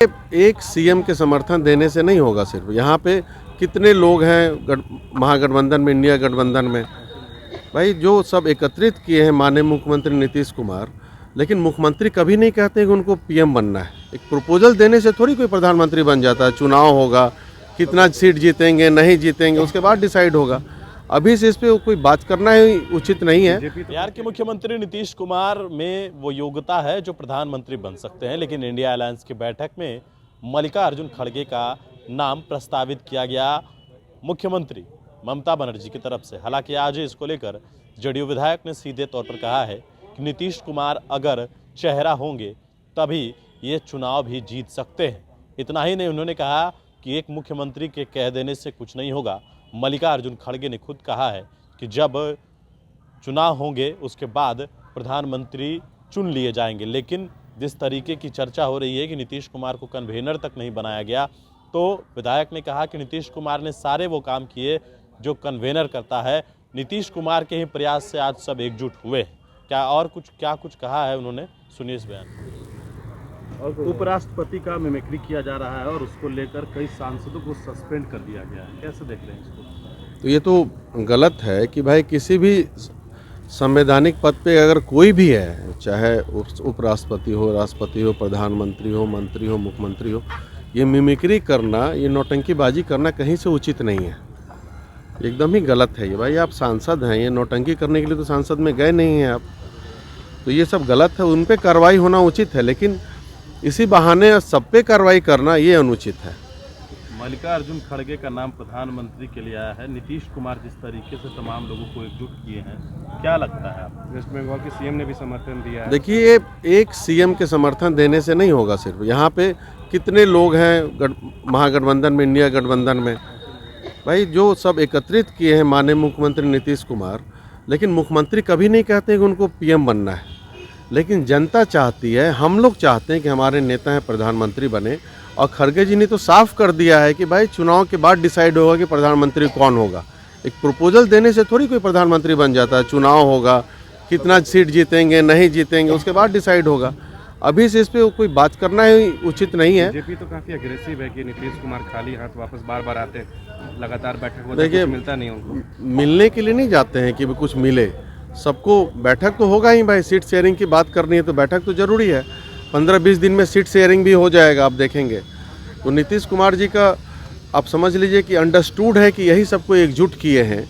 एक सीएम के समर्थन देने से नहीं होगा। सिर्फ यहाँ पे कितने लोग हैं महागठबंधन में, इंडिया गठबंधन में, भाई जो सब एकत्रित किए हैं माननीय मुख्यमंत्री नीतीश कुमार, लेकिन मुख्यमंत्री कभी नहीं कहते कि उनको पीएम बनना है। एक प्रपोजल देने से थोड़ी कोई प्रधानमंत्री बन जाता है। चुनाव होगा, कितना सीट जीतेंगे नहीं जीतेंगे उसके बाद डिसाइड होगा। अभी से इस पे कोई बात करना ही उचित नहीं है। बिहार के मुख्यमंत्री नीतीश कुमार में वो योग्यता है जो प्रधानमंत्री बन सकते हैं, लेकिन इंडिया अलायंस की बैठक में मल्लिकार्जुन खड़गे का नाम प्रस्तावित किया गया मुख्यमंत्री ममता बनर्जी की तरफ से। हालांकि आज इसको लेकर जदयू विधायक ने सीधे तौर पर कहा है कि नीतीश कुमार अगर चेहरा होंगे तभी ये चुनाव भी जीत सकते हैं। इतना ही नहीं, उन्होंने कहा कि एक मुख्यमंत्री के कह देने से कुछ नहीं होगा। मल्लिकार्जुन खड़गे ने खुद कहा है कि जब चुनाव होंगे उसके बाद प्रधानमंत्री चुन लिए जाएंगे। लेकिन जिस तरीके की चर्चा हो रही है कि नीतीश कुमार को कन्वेनर तक नहीं बनाया गया, तो विधायक ने कहा कि नीतीश कुमार ने सारे वो काम किए जो कन्वेनर करता है। नीतीश कुमार के ही प्रयास से आज सब एकजुट हुए। क्या कुछ कहा है उन्होंने, सुनिए इस बयान। और उपराष्ट्रपति का मिमिक्री किया जा रहा है और उसको लेकर कई सांसदों को सस्पेंड कर दिया गया है, कैसे देख रहे हैं इसको? तो ये तो गलत है कि भाई किसी भी संवैधानिक पद पे अगर कोई भी है, चाहे उपराष्ट्रपति हो, राष्ट्रपति हो, प्रधानमंत्री हो, मंत्री हो, मुख्यमंत्री हो, ये मिमिक्री करना, ये नौटंकीबाजी करना कहीं से उचित नहीं है। एकदम ही गलत है ये। भाई आप सांसद हैं, ये नौटंकी करने के लिए तो सांसद में गए नहीं हैं आप, तो ये सब गलत है। उन पे कार्रवाई होना उचित है, लेकिन इसी बहाने सब पे कार्रवाई करना ये अनुचित है। मल्लिकार्जुन खड़गे का नाम प्रधानमंत्री के लिए आया है। नीतीश कुमार जिस तरीके से तमाम लोगों को एकजुट किए हैं, क्या लगता है आपको? वेस्ट बंगाल के सीएम ने भी समर्थन दिया है। देखिए, एक सीएम के समर्थन देने से नहीं होगा। सिर्फ यहाँ पे कितने लोग हैं महागठबंधन में, इंडिया गठबंधन में, भाई जो सब एकत्रित किए हैं माननीय मुख्यमंत्री नीतीश कुमार, लेकिन मुख्यमंत्री कभी नहीं कहते कि उनको पीएम बनना है। लेकिन जनता चाहती है, हम लोग चाहते हैं कि हमारे नेता हैं प्रधानमंत्री बने। और खड़गे जी ने तो साफ कर दिया है कि भाई चुनाव के बाद डिसाइड होगा कि प्रधानमंत्री कौन होगा। एक प्रपोजल देने से थोड़ी कोई प्रधानमंत्री बन जाता है। चुनाव होगा, कितना सीट जीतेंगे नहीं जीतेंगे उसके बाद डिसाइड होगा। अभी से इस पे कोई बात करना ही उचित नहीं है। बीजेपी तो काफी अग्रेसिव है कि नीतीश कुमार खाली हाथ वापस बार बार आते हैं, लगातार बैठक होती है, कुछ मिलता नहीं उनको। मिलने के लिए नहीं जाते हैं कि कुछ मिले, सबको बैठक तो होगा ही भाई। सीट शेयरिंग की बात करनी है तो बैठक तो जरूरी है। 15-20 दिन में सीट शेयरिंग भी हो जाएगा, आप देखेंगे। तो नीतीश कुमार जी का आप समझ लीजिए कि अंडरस्टूड है कि यही सबको एकजुट किए हैं।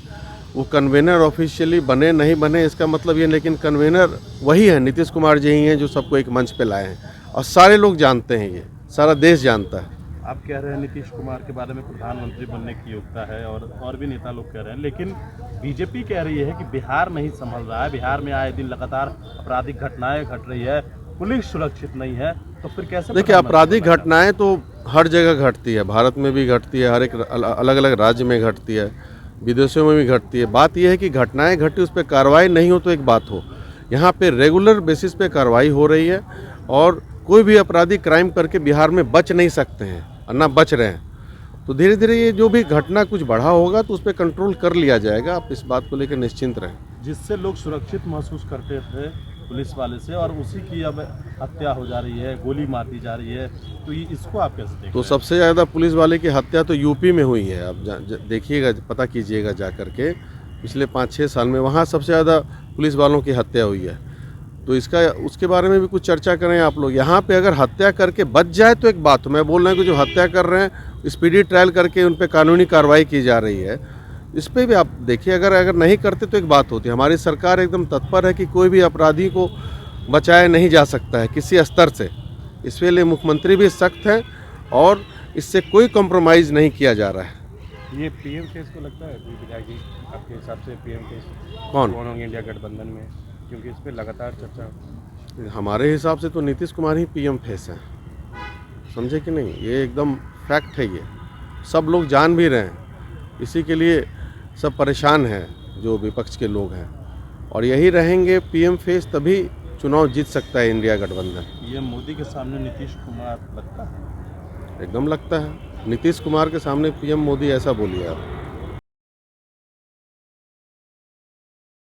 वो कन्वेनर ऑफिशियली बने नहीं बने इसका मतलब ये, लेकिन कन्वेनर वही है, नीतीश कुमार जी ही हैं जो सबको एक मंच पे लाए हैं। और सारे लोग जानते हैं, ये सारा देश जानता है। आप कह रहे हैं नीतीश कुमार के बारे में प्रधानमंत्री बनने की योग्यता है और भी नेता लोग कह रहे हैं, लेकिन बीजेपी कह रही है कि बिहार नहीं संभल रहा है। बिहार में आए दिन लगातार आपराधिक घटनाएं घट रही है, पुलिस सुरक्षित नहीं है, तो फिर कैसे? देखिए, आपराधिक घटनाएं तो हर जगह घटती है, भारत में भी घटती है, हर एक अलग अलग राज्य में घटती है, विदेशों में भी घटती है। बात यह है कि घटनाएं घटी उस पर कार्रवाई नहीं हो तो एक बात हो। यहाँ पे रेगुलर बेसिस पे कार्रवाई हो रही है और कोई भी अपराधी क्राइम करके बिहार में बच नहीं सकते हैं और ना बच रहे हैं। तो धीरे धीरे ये जो भी घटना कुछ बढ़ा होगा तो उस पर कंट्रोल कर लिया जाएगा। आप इस बात को लेकर निश्चिंत रहें। जिससे लोग सुरक्षित महसूस करते थे पुलिस वाले से, और उसी की अब हत्या हो जा रही है, गोली मार दी जा रही है, तो ये इसको आप कैसे देखते हैं? तो सबसे ज़्यादा पुलिस वाले की हत्या तो यूपी में हुई है। आप देखिएगा, पता कीजिएगा जा करके, पिछले 5-6 साल में वहाँ सबसे ज़्यादा पुलिस वालों की हत्या हुई है। तो उसके बारे में भी कुछ चर्चा करें आप लोग। यहाँ पे अगर हत्या करके बच जाए तो एक बात हो। मैं बोल रहा हूँ कि जो हत्या कर रहे हैं स्पीडी ट्रायल करके उन पर कानूनी कार्रवाई की जा रही है, इस पर भी आप देखिए। अगर नहीं करते तो एक बात होती है। हमारी सरकार एकदम तत्पर है कि कोई भी अपराधी को बचाया नहीं जा सकता है किसी स्तर से। इसके लिए मुख्यमंत्री भी सख्त हैं और इससे कोई कॉम्प्रोमाइज़ नहीं किया जा रहा है। ये पीएम केस को लगता है विधायक जी, आपके हिसाब से पीएम केस कौन होंगे इंडिया गठबंधन में, क्योंकि इस पर लगातार चर्चा? हमारे हिसाब से तो नीतीश कुमार ही पीएम फेस है, समझे कि नहीं? ये एकदम फैक्ट है, ये सब लोग जान भी रहे हैं। इसी के लिए सब परेशान हैं जो विपक्ष के लोग हैं, और यही रहेंगे पीएम फेस, तभी चुनाव जीत सकता है इंडिया गठबंधन। पीएम मोदी के सामने नीतीश कुमार लगता है? एकदम लगता है। नीतीश कुमार के सामने पीएम मोदी, ऐसा बोलिए आप।